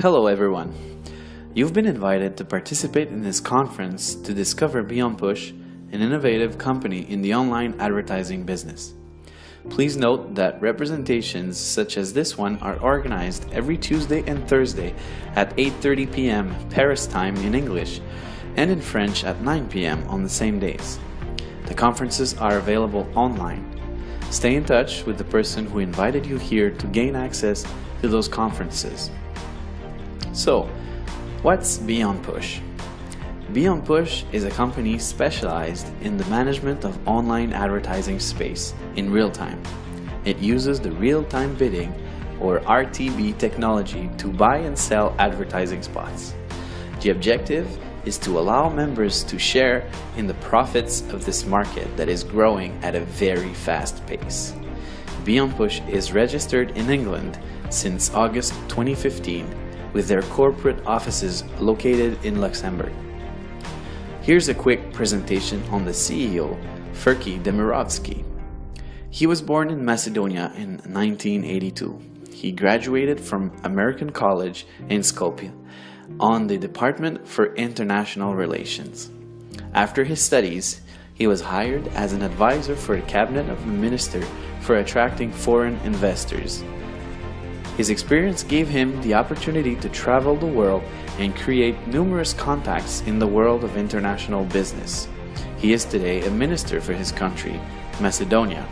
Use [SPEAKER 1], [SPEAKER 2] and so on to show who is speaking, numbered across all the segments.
[SPEAKER 1] Hello everyone. You've been invited to participate in this conference to discover Beonpush, an innovative company in the online advertising business. Please note that representations such as this one are organized every Tuesday and Thursday at 8:30 p.m. Paris time in English and in French at 9 p.m. on the same days. The conferences are available online. Stay in touch with the person who invited you here to gain access to those conferences. So, what's Beonpush? Beonpush is a company specialized in the management of online advertising space in real time. It uses the real-time bidding or RTB technology to buy and sell advertising spots. The objective is to allow members to share in the profits of this market that is growing at a very fast pace. Beonpush is registered in England since August 2015 with their corporate offices located in Luxembourg. Here's a quick presentation on the CEO, Ferki Demirovski. He was born in Macedonia in 1982. He graduated from American College in Skopje on the Department for International Relations. After his studies, he was hired as an advisor for the cabinet of the minister for attracting foreign investors. His experience gave him the opportunity to travel the world and create numerous contacts in the world of international business. He is today a minister for his country, Macedonia.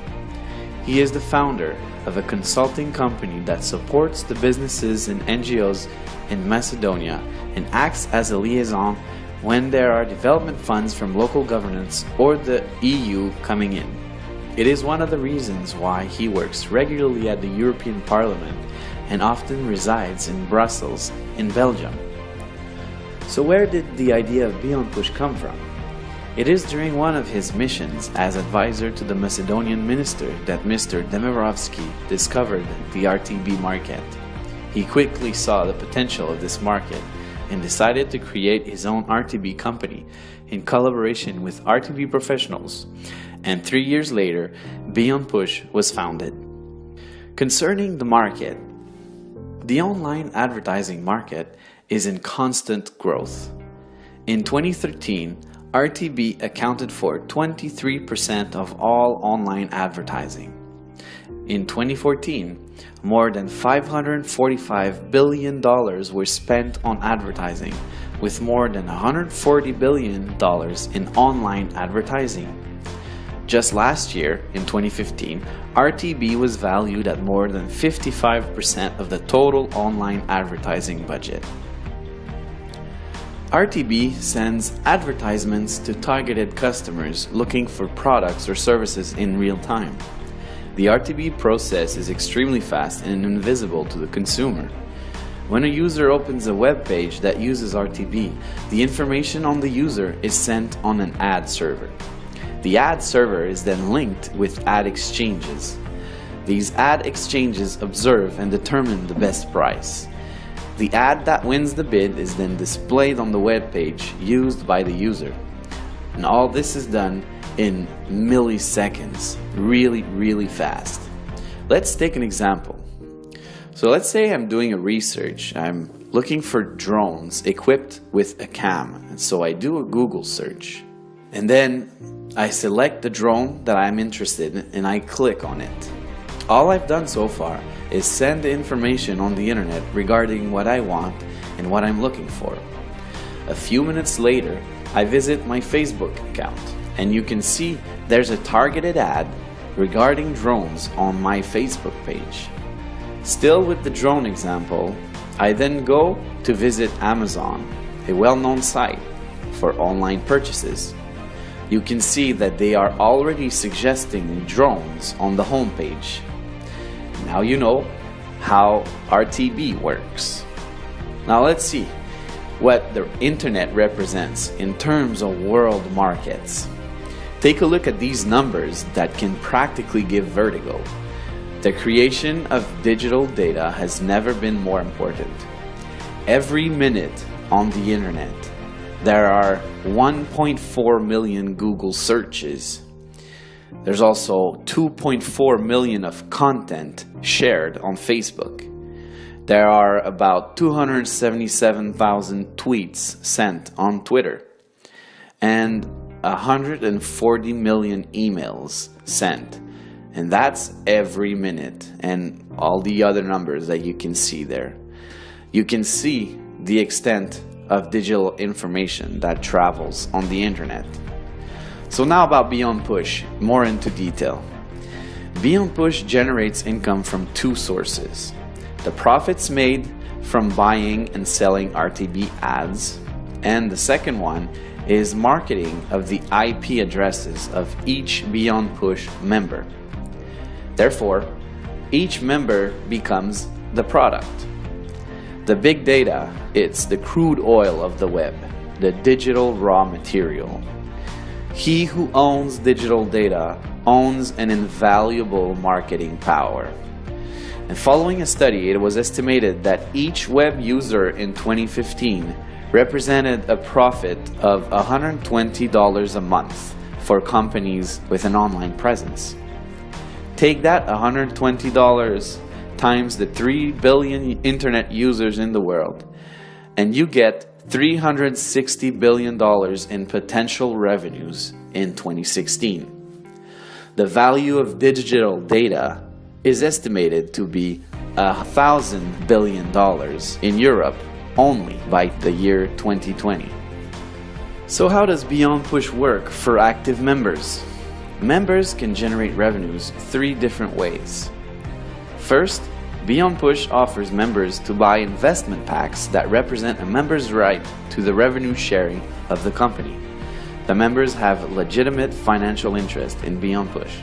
[SPEAKER 1] He is the founder of a consulting company that supports the businesses and NGOs in Macedonia and acts as a liaison when there are development funds from local governments or the EU coming in. It is one of the reasons why he works regularly at the European Parliament and often resides in Brussels, in Belgium. So where did the idea of Beonpush come from? It is during one of his missions as advisor to the Macedonian minister that Mr. Demirovski discovered the RTB market. He quickly saw the potential of this market and decided to create his own RTB company in collaboration with RTB professionals. And 3 years later, Beonpush was founded. Concerning the market, the online advertising market is in constant growth. In 2013, RTB accounted for 23% of all online advertising. In 2014, more than $545 billion were spent on advertising, with more than $140 billion in online advertising. Just last year, in 2015, RTB was valued at more than 55% of the total online advertising budget. RTB sends advertisements to targeted customers looking for products or services in real time. The RTB process is extremely fast and invisible to the consumer. When a user opens a web page that uses RTB, the information on the user is sent on an ad server. The ad server is then linked with ad exchanges. These ad exchanges observe and determine the best price. The ad that wins the bid is then displayed on the web page used by the user. And all this is done in milliseconds, really fast. Let's take an example. So let's say I'm doing a research. I'm looking for drones equipped with a cam. And so I do a Google search. And then I select the drone that I'm interested in and I click on it. All I've done so far is send the information on the internet regarding what I want and what I'm looking for. A few minutes later, I visit my Facebook account and you can see there's a targeted ad regarding drones on my Facebook page. Still with the drone example, I then go to visit Amazon, a well-known site for online purchases. You can see that they are already suggesting drones on the homepage. Now you know how RTB works. Now let's see what the internet represents in terms of world markets. Take a look at these numbers that can practically give vertigo. The creation of digital data has never been more important. Every minute on the internet, there are 1.4 million Google searches. There's also 2.4 million of content shared on Facebook. There are about 277,000 tweets sent on Twitter and 140 million emails sent. And that's every minute, and all the other numbers that you can see there. You can see the extent of digital information that travels on the internet. So now about Beonpush, more into detail. Beonpush generates income from two sources: the profits made from buying and selling RTB ads, and the second one is marketing of the IP addresses of each Beonpush member. Therefore, each member becomes the product. The big data, it's the crude oil of the web, the digital raw material. He who owns digital data owns an invaluable marketing power. And following a study, it was estimated that each web user in 2015 represented a profit of $120 a month for companies with an online presence. Take that $120 times the 3 billion internet users in the world, and you get $360 billion in potential revenues in 2016. The value of digital data is estimated to be $1,000 billion in Europe only by the year 2020. So how does Beonpush work for active members? Members can generate revenues 3 different ways. First, Beonpush offers members to buy investment packs that represent a member's right to the revenue sharing of the company. The members have legitimate financial interest in Beonpush.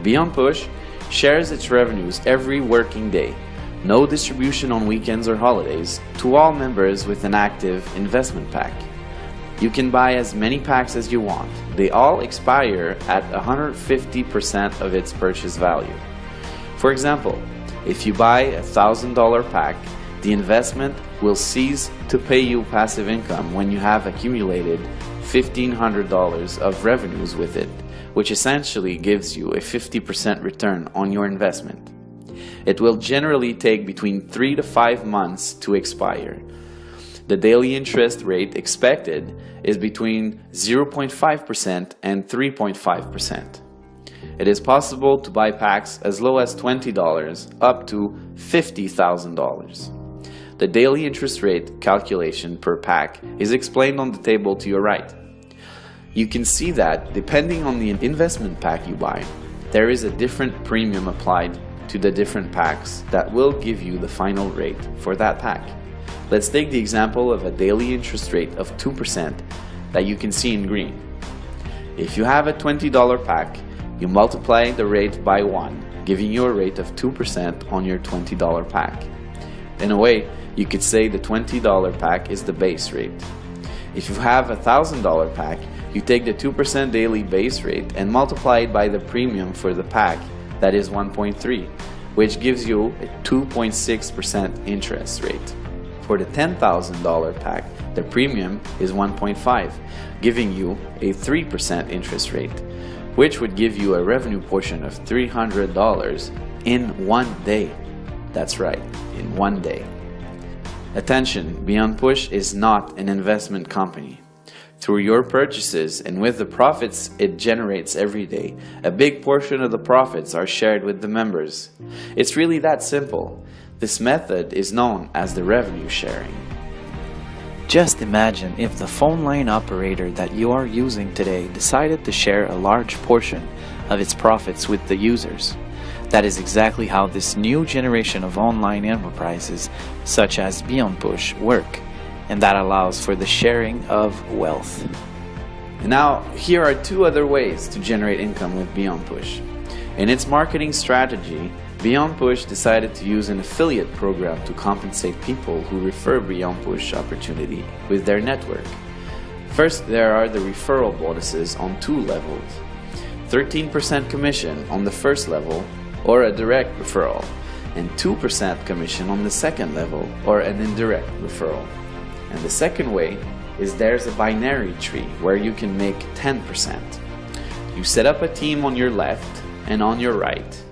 [SPEAKER 1] Beonpush shares its revenues every working day, no distribution on weekends or holidays, to all members with an active investment pack. You can buy as many packs as you want. They all expire at 150% of its purchase value. For example, if you buy a $1,000 pack, the investment will cease to pay you passive income when you have accumulated $1,500 of revenues with it, which essentially gives you a 50% return on your investment. It will generally take between 3 to 5 months to expire. The daily interest rate expected is between 0.5% and 3.5%. It is possible to buy packs as low as $20 up to $50,000. The daily interest rate calculation per pack is explained on the table to your right. You can see that depending on the investment pack you buy, there is a different premium applied to the different packs that will give you the final rate for that pack. Let's take the example of a daily interest rate of 2% that you can see in green. If you have a $20 pack, you multiply the rate by 1, giving you a rate of 2% on your $20 pack. In a way, you could say the $20 pack is the base rate. If you have a $1,000 pack, you take the 2% daily base rate and multiply it by the premium for the pack, that is 1.3, which gives you a 2.6% interest rate. For the $10,000 pack, the premium is 1.5, giving you a 3% interest rate, which would give you a revenue portion of $300 in 1 day. That's right, in 1 day. Attention, Beonpush is not an investment company. Through your purchases and with the profits it generates every day, a big portion of the profits are shared with the members. It's really that simple. This method is known as the revenue sharing.
[SPEAKER 2] Just imagine if the phone line operator that you are using today decided to share a large portion of its profits with the users. That is exactly how this new generation of online enterprises, such as Beonpush, work, and that allows for the sharing of wealth.
[SPEAKER 1] And now, here are 2 other ways to generate income with Beonpush. In its marketing strategy, Beonpush decided to use an affiliate program to compensate people who refer Beonpush opportunity with their network. First, there are the referral bonuses on 2 levels. 13% commission on the first level, or a direct referral, and 2% commission on the second level, or an indirect referral. And the second way is there's a binary tree where you can make 10%. You set up a team on your left and on your right.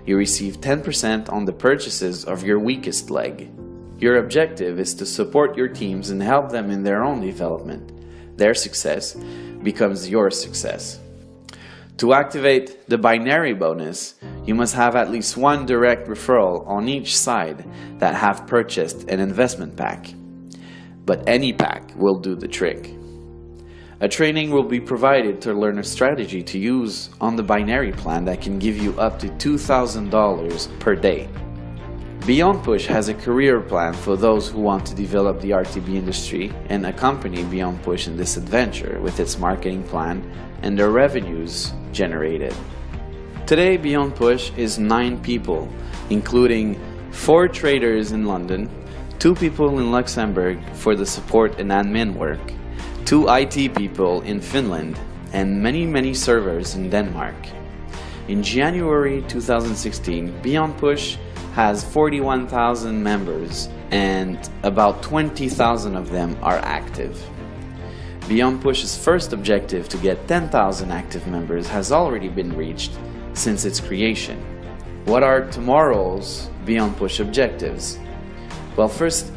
[SPEAKER 1] You receive 10% on the purchases of your weakest leg. Your objective is to support your teams and help them in their own development. Their success becomes your success. To activate the binary bonus, you must have at least one direct referral on each side that have purchased an investment pack. But any pack will do the trick. A training will be provided to learn a strategy to use on the binary plan that can give you up to $2,000 per day. Beonpush has a career plan for those who want to develop the RTB industry and accompany Beonpush in this adventure with its marketing plan and the revenues generated. Today, Beonpush is 9 people, including 4 traders in London, 2 people in Luxembourg for the support and admin work, 2 IT people in Finland, and many servers in Denmark. In January 2016, Beonpush has 41,000 members and about 20,000 of them are active. Beonpush's first objective to get 10,000 active members has already been reached since its creation. What are tomorrow's Beonpush objectives? Well, first,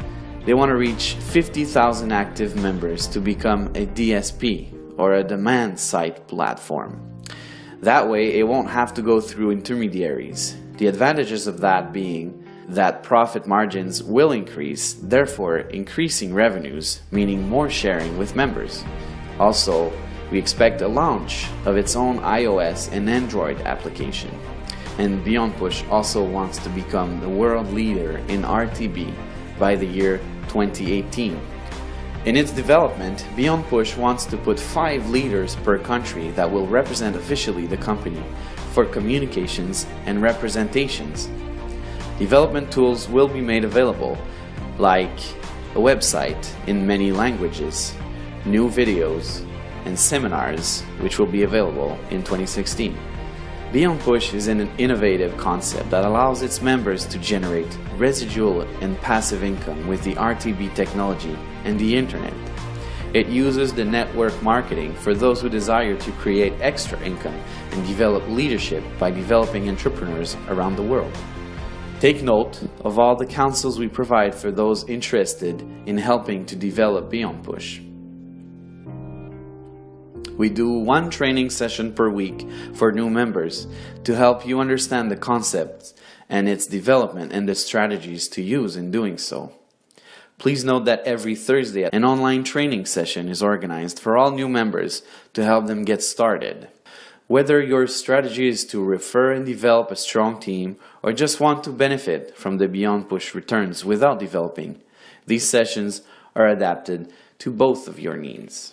[SPEAKER 1] they want to reach 50,000 active members to become a DSP, or a demand side platform. That way, it won't have to go through intermediaries. The advantages of that being that profit margins will increase, therefore increasing revenues, meaning more sharing with members. Also, we expect a launch of its own iOS and Android application. And Beonpush also wants to become the world leader in RTB by the year 2018. In its development, Beonpush wants to put 5 leaders per country that will represent officially the company for communications and representations. Development tools will be made available, like a website in many languages, new videos, and seminars, which will be available in 2016. Beonpush is an innovative concept that allows its members to generate residual and passive income with the RTB technology and the internet. It uses the network marketing for those who desire to create extra income and develop leadership by developing entrepreneurs around the world. Take note of all the counsels we provide for those interested in helping to develop Beonpush. We do 1 training session per week for new members to help you understand the concepts and its development and the strategies to use in doing so. Please note that every Thursday, an online training session is organized for all new members to help them get started. Whether your strategy is to refer and develop a strong team or just want to benefit from the Beonpush returns without developing, these sessions are adapted to both of your needs.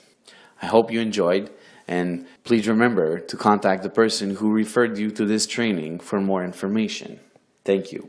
[SPEAKER 1] I hope you enjoyed, and please remember to contact the person who referred you to this training for more information. Thank you.